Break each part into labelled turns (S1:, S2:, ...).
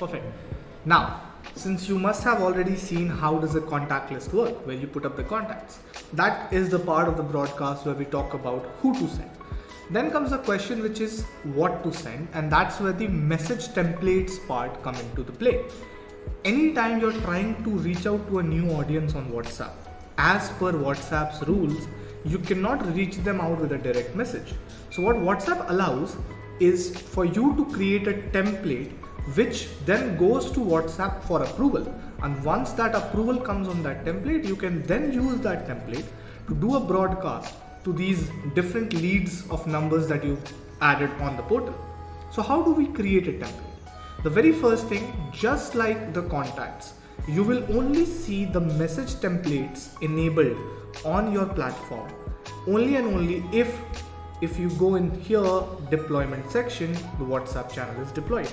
S1: Perfect. Now, since you must have already seen how does a contact list work, where you put up the contacts, that is the part of the broadcast where we talk about who to send. Then comes the question which is what to send, and that's where the message templates part come into the play. Anytime you're trying to reach out to a new audience on WhatsApp, as per WhatsApp's rules, you cannot reach them out with a direct message. So what WhatsApp allows is for you to create a template which then goes to WhatsApp for approval. And once that approval comes on that template, you can then use that template to do a broadcast to these different leads of numbers that you've added on the portal. So how do we create a template? The very first thing, just like the contacts, you will only see the message templates enabled on your platform only and only if you go in here, deployment section, the WhatsApp channel is deployed.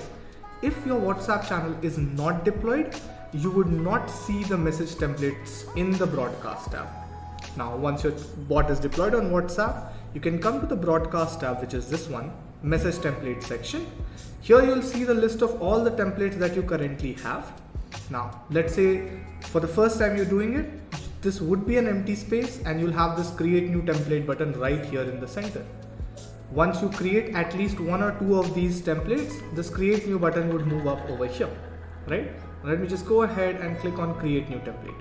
S1: If your WhatsApp channel is not deployed, you would not see the message templates in the broadcast tab. Now, once your bot is deployed on WhatsApp, you can come to the broadcast tab, which is this one, message template section. Here you'll see the list of all the templates that you currently have. Now, let's say for the first time you're doing it, this would be an empty space and you'll have this create new template button right here in the center. Once you create at least one or two of these templates, this create new button would move up over here, right? Let me just go ahead and click on create new template.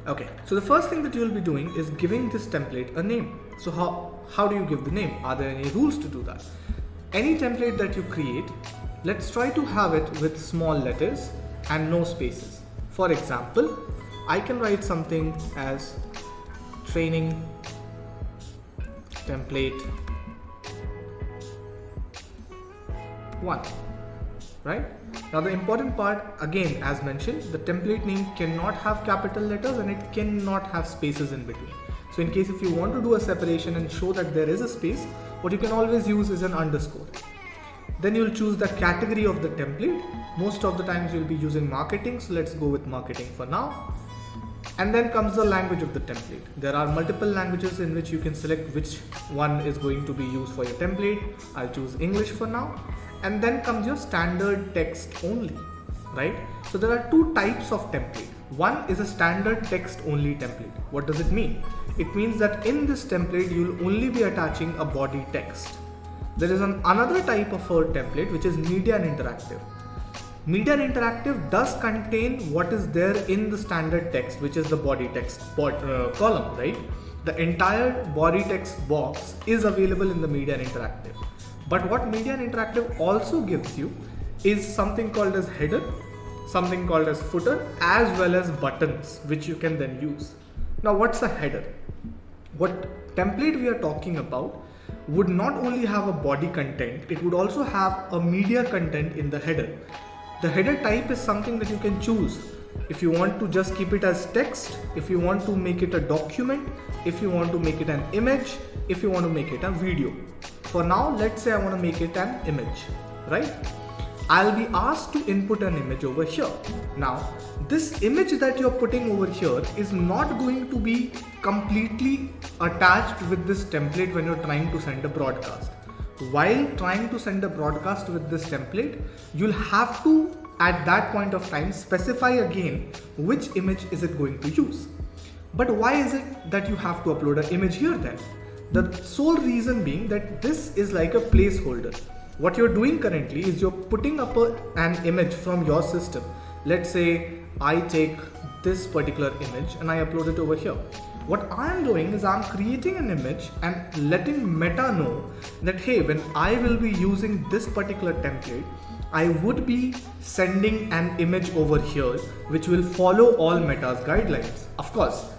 S1: Okay, so the first thing that you'll be doing is giving this template a name. So how do you give the name? Are there any rules to do that? Any template that you create, let's try to have it with small letters and no spaces. For example, I can write something as training template 1, right? Now the important part, again, as mentioned, the template name cannot have capital letters and it cannot have spaces in between. So in case if you want to do a separation and show that there is a space, what you can always use is an underscore. Then you'll choose the category of the template. Most of the times you'll be using marketing, so let's go with marketing for now. And then comes the language of the template. There are multiple languages in which you can select which one is going to be used for your template. I'll choose English for now. And then comes your standard text only, right? So there are two types of template. One is a standard text only template. What does it mean? It means that in this template, you'll only be attaching a body text. There is another type of a template which is media and interactive. Media and interactive does contain what is there in the standard text, which is the body text column, right? The entire body text box is available in the media and interactive. But what media and interactive also gives you is something called as header, something called as footer, as well as buttons, which you can then use. Now, what's a header? What template we are talking about would not only have a body content, it would also have a media content in the header. The header type is something that you can choose. If you want to just keep it as text, if you want to make it a document, if you want to make it an image, if you want to make it a video. For now, let's say I want to make it an image, right? I'll be asked to input an image over here. Now, this image that you're putting over here is not going to be completely attached with this template when you're trying to send a broadcast. While trying to send a broadcast with this template, you'll have to, at that point of time, specify again which image is it going to use. But why is it that you have to upload an image here then? The sole reason being that this is like a placeholder. What you're doing currently is you're putting up an image from your system. Let's say I take this particular image and I upload it over here. What I'm doing is I'm creating an image and letting Meta know that, hey, when I will be using this particular template, I would be sending an image over here, which will follow all Meta's guidelines. Of course,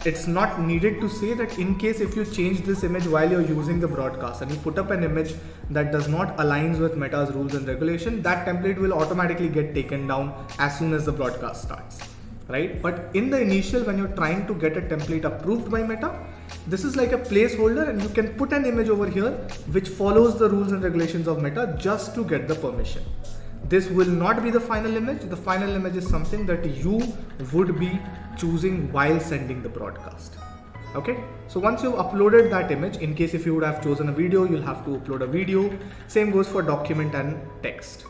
S1: it's not needed to say that in case if you change this image while you're using the broadcast and you put up an image that does not aligns with Meta's rules and regulation, that template will automatically get taken down as soon as the broadcast starts. Right? But in the initial, when you're trying to get a template approved by Meta, this is like a placeholder and you can put an image over here which follows the rules and regulations of Meta just to get the permission. This will not be the final image. The final image is something that you would be choosing while sending the broadcast. Okay, so once you've uploaded that image, in case if you would have chosen a video, you'll have to upload a video. Same goes for document and text.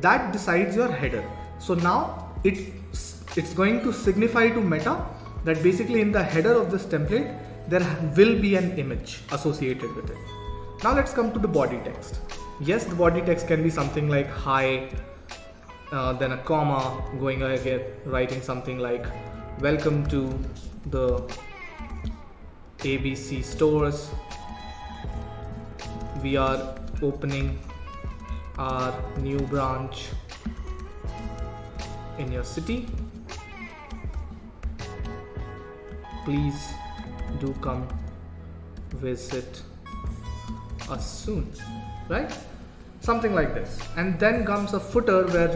S1: That decides your header. So now it's going to signify to Meta that basically in the header of this template, there will be an image associated with it. Now let's come to the body text. Yes, the body text can be something like hi, then a comma, going ahead, writing something like welcome to the ABC stores. We are opening our new branch in your city. Please do come visit us soon, right? Something like this. And then comes a footer where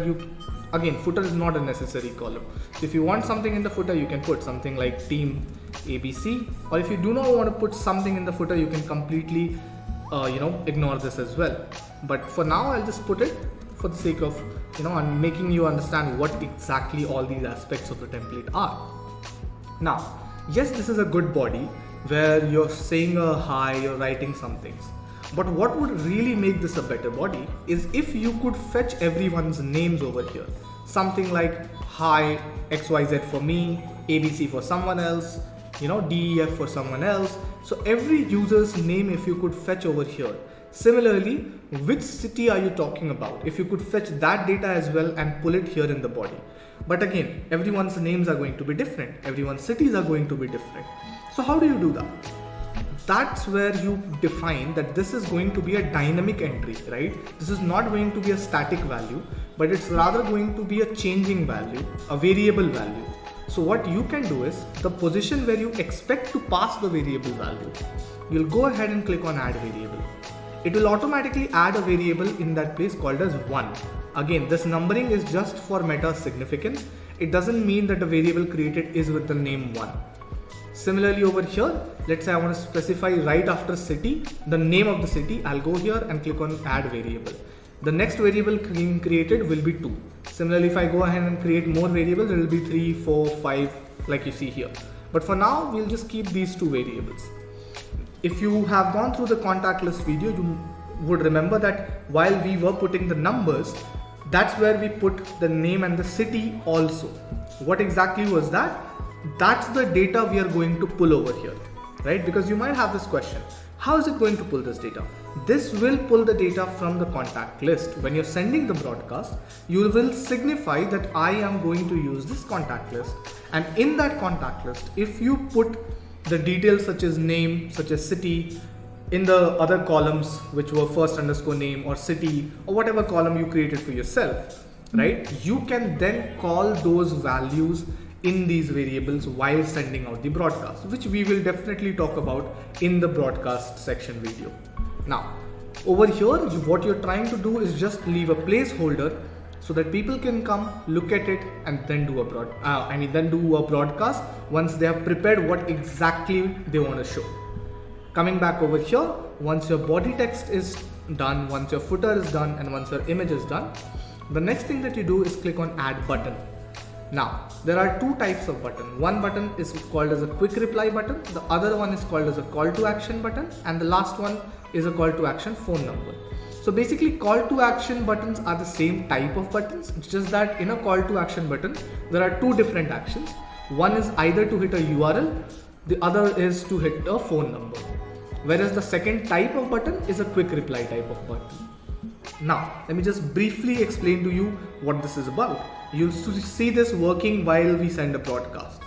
S1: footer is not a necessary column. So if you want something in the footer, you can put something like team ABC, or if you do not want to put something in the footer, you can completely ignore this as well. But for now, I'll just put it for the sake of I'm making you understand what exactly all these aspects of the template are. Now, yes, this is a good body where you're saying a hi, you're writing some things. But what would really make this a better body is if you could fetch everyone's names over here. Something like hi, XYZ for me, ABC for someone else, DEF for someone else. So every user's name, if you could fetch over here. Similarly, which city are you talking about? If you could fetch that data as well and pull it here in the body. But again, everyone's names are going to be different. Everyone's cities are going to be different. So how do you do that? That's where you define that this is going to be a dynamic entry, right? This is not going to be a static value, but it's rather going to be a changing value, a variable value. So what you can do is the position where you expect to pass the variable value, you'll go ahead and click on add variable. It will automatically add a variable in that place called as 1. Again, this numbering is just for meta significance. It doesn't mean that the variable created is with the name 1. Similarly over here, let's say I want to specify right after city, the name of the city. I'll go here and click on add variable. The next variable being created will be 2. Similarly, if I go ahead and create more variables, it will be 3, 4, 5 like you see here. But for now, we'll just keep these 2 variables. If you have gone through the contact list video, you would remember that while we were putting the numbers, that's where we put the name and the city also. What exactly was that? That's the data we are going to pull over here, right? Because you might have this question, how is it going to pull this data? This will pull the data from the contact list. When you're sending the broadcast, you will signify that I am going to use this contact list. And in that contact list, if you put the details such as name, such as city, in the other columns, which were first underscore name or city or whatever column you created for yourself, right? You can then call those values in these variables while sending out the broadcast, which we will definitely talk about in the broadcast section video. Now, over here, what you're trying to do is just leave a placeholder so that people can come, look at it, and then do a broadcast once they have prepared what exactly they want to show. Coming back over here, once your body text is done, once your footer is done, and once your image is done, the next thing that you do is click on add button. Now, there are 2 types of button. One button is called as a quick reply button. The other one is called as a call to action button. And the last one is a call to action phone number. So basically, call to action buttons are the same type of buttons. It's just that in a call to action button, there are 2 different actions. One is either to hit a URL, the other is to hit a phone number. Whereas the second type of button is a quick reply type of button. Now, let me just briefly explain to you what this is about. You'll see this working while we send a broadcast.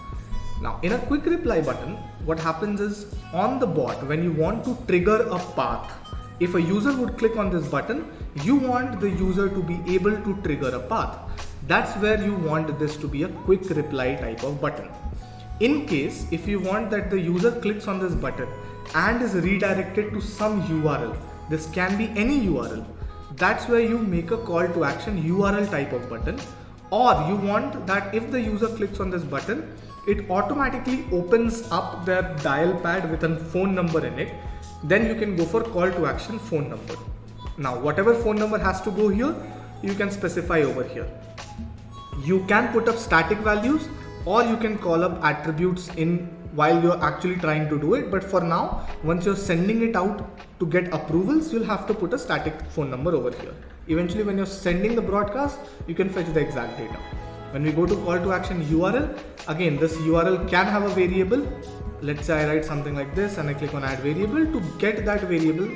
S1: Now, in a quick reply button, what happens is on the bot, when you want to trigger a path, if a user would click on this button, you want the user to be able to trigger a path. That's where you want this to be a quick reply type of button. In case, if you want that the user clicks on this button and is redirected to some URL, this can be any URL. That's where you make a call to action URL type of button. Or you want that if the user clicks on this button, it automatically opens up their dial pad with a phone number in it. Then you can go for call to action phone number. Now, whatever phone number has to go here, you can specify over here. You can put up static values or you can call up attributes in while you're actually trying to do it. But for now, once you're sending it out to get approvals, you'll have to put a static phone number over here. Eventually, when you're sending the broadcast, you can fetch the exact data. When we go to call to action URL, again, this URL can have a variable. Let's say I write something like this and I click on add variable. To get that variable,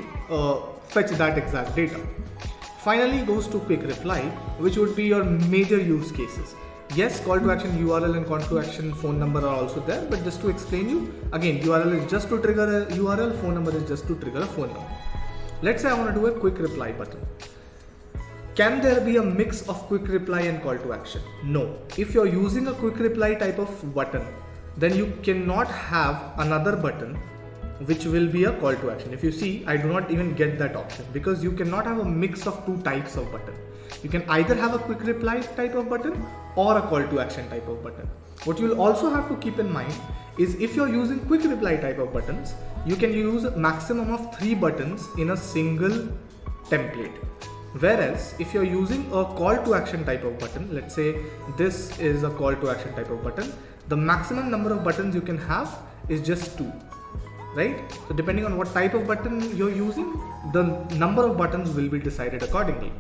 S1: fetch that exact data. Finally goes to quick reply, which would be your major use cases. Yes, call to action URL and call to action phone number are also there, but just to explain you, again, URL is just to trigger a URL, phone number is just to trigger a phone number. Let's say I want to do a quick reply button. Can there be a mix of quick reply and call to action? No. If you're using a quick reply type of button, then you cannot have another button which will be a call to action. If you see, I do not even get that option because you cannot have a mix of two types of button. You can either have a quick reply type of button or a call to action type of button. What you'll also have to keep in mind is if you're using quick reply type of buttons, you can use a maximum of 3 buttons in a single template. Whereas if you're using a call to action type of button, let's say this is a call to action type of button, the maximum number of buttons you can have is just 2, right? So depending on what type of button you're using, the number of buttons will be decided accordingly.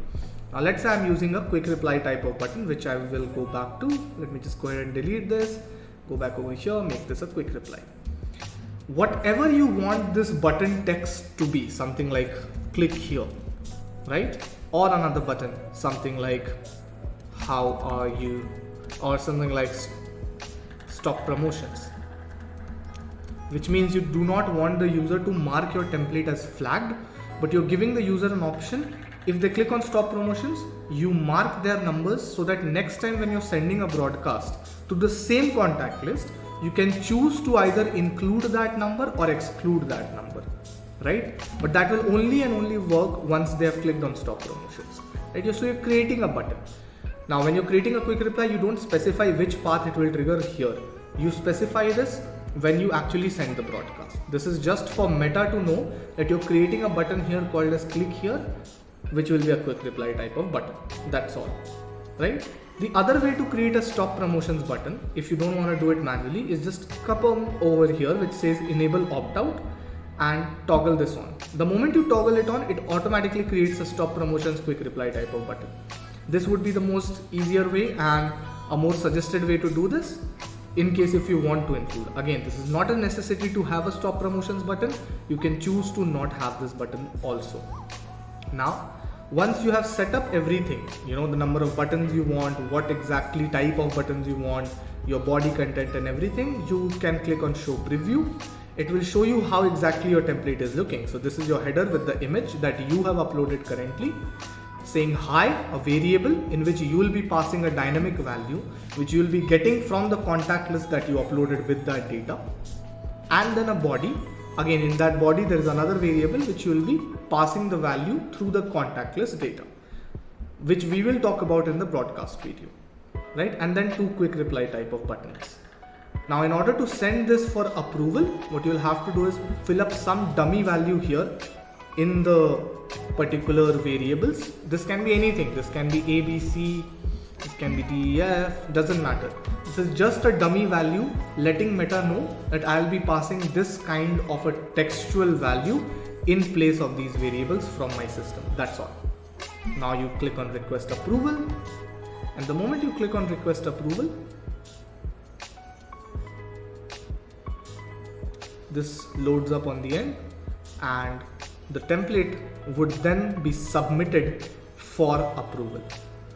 S1: Now let's say I'm using a quick reply type of button, which I will go back to. Let me just go ahead and delete this, go back over here, make this a quick reply. Whatever you want this button text to be, something like click here, right? Or another button, something like how are you, or something like stop promotions, which means you do not want the user to mark your template as flagged, but you're giving the user an option. If they click on stop promotions, you mark their numbers so that next time when you're sending a broadcast to the same contact list, you can choose to either include that number or exclude that number, right? But that will only and only work once they have clicked on stop promotions, right? So you're creating a button. Now, when you're creating a quick reply, you don't specify which path it will trigger here. You specify this when you actually send the broadcast. This is just for Meta to know that you're creating a button here called as click here, which will be a quick reply type of button. That's all, right? The other way to create a stop promotions button, if you don't want to do it manually, is just come over here which says enable opt out and toggle this on. The moment you toggle it on, it automatically creates a stop promotions quick reply type of button. This would be the most easier way and a more suggested way to do this in case if you want to include. Again, this is not a necessity to have a stop promotions button. You can choose to not have this button also. Now, once you have set up everything, the number of buttons you want, what exactly type of buttons you want, your body content and everything, you can click on show preview. It will show you how exactly your template is looking. So this is your header with the image that you have uploaded currently, saying hi, a variable in which you will be passing a dynamic value, which you will be getting from the contact list that you uploaded with that data, and then a body. Again, in that body, there is another variable which you will be passing the value through the contact list data, which we will talk about in the broadcast video, right? And then 2 quick reply type of buttons. Now, in order to send this for approval, what you'll have to do is fill up some dummy value here in the particular variables. This can be anything. This can be ABC, this can be DEF, doesn't matter. This is just a dummy value letting Meta know that I'll be passing this kind of a textual value in place of these variables from my system. That's all. Now you click on request approval, and the moment you click on request approval, this loads up on the end and the template would then be submitted for approval,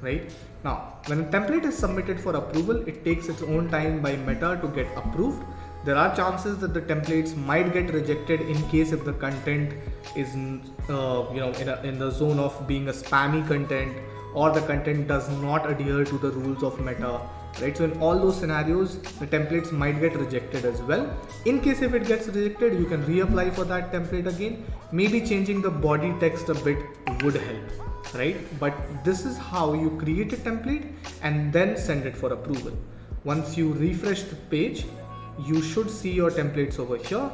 S1: right? Now, when a template is submitted for approval, it takes its own time by Meta to get approved. There are chances that the templates might get rejected in case if the content is, in the zone of being a spammy content, or the content does not adhere to the rules of Meta, right? So in all those scenarios, the templates might get rejected as well. In case if it gets rejected, you can reapply for that template again. Maybe changing the body text a bit would help, right? But this is how you create a template and then send it for approval. Once you refresh the page, you should see your templates over here,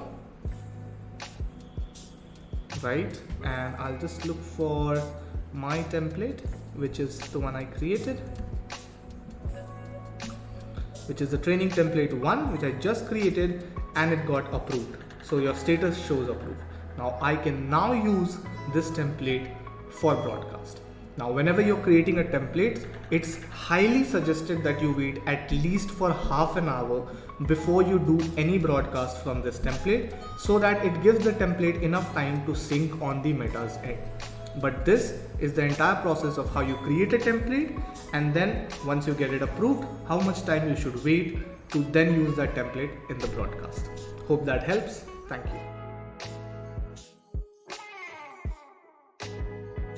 S1: right? And I'll just look for my template, which is the one I created, which is the training template 1, which I just created, and it got approved. So your status shows approved. Now I can now use this template for broadcast. Now whenever you're creating a template, it's highly suggested that you wait at least for half an hour before you do any broadcast from this template, so that it gives the template enough time to sync on the Meta's end. But this is the entire process of how you create a template, and then once you get it approved, how much time you should wait to then use that template in the broadcast. Hope that helps. Thank you.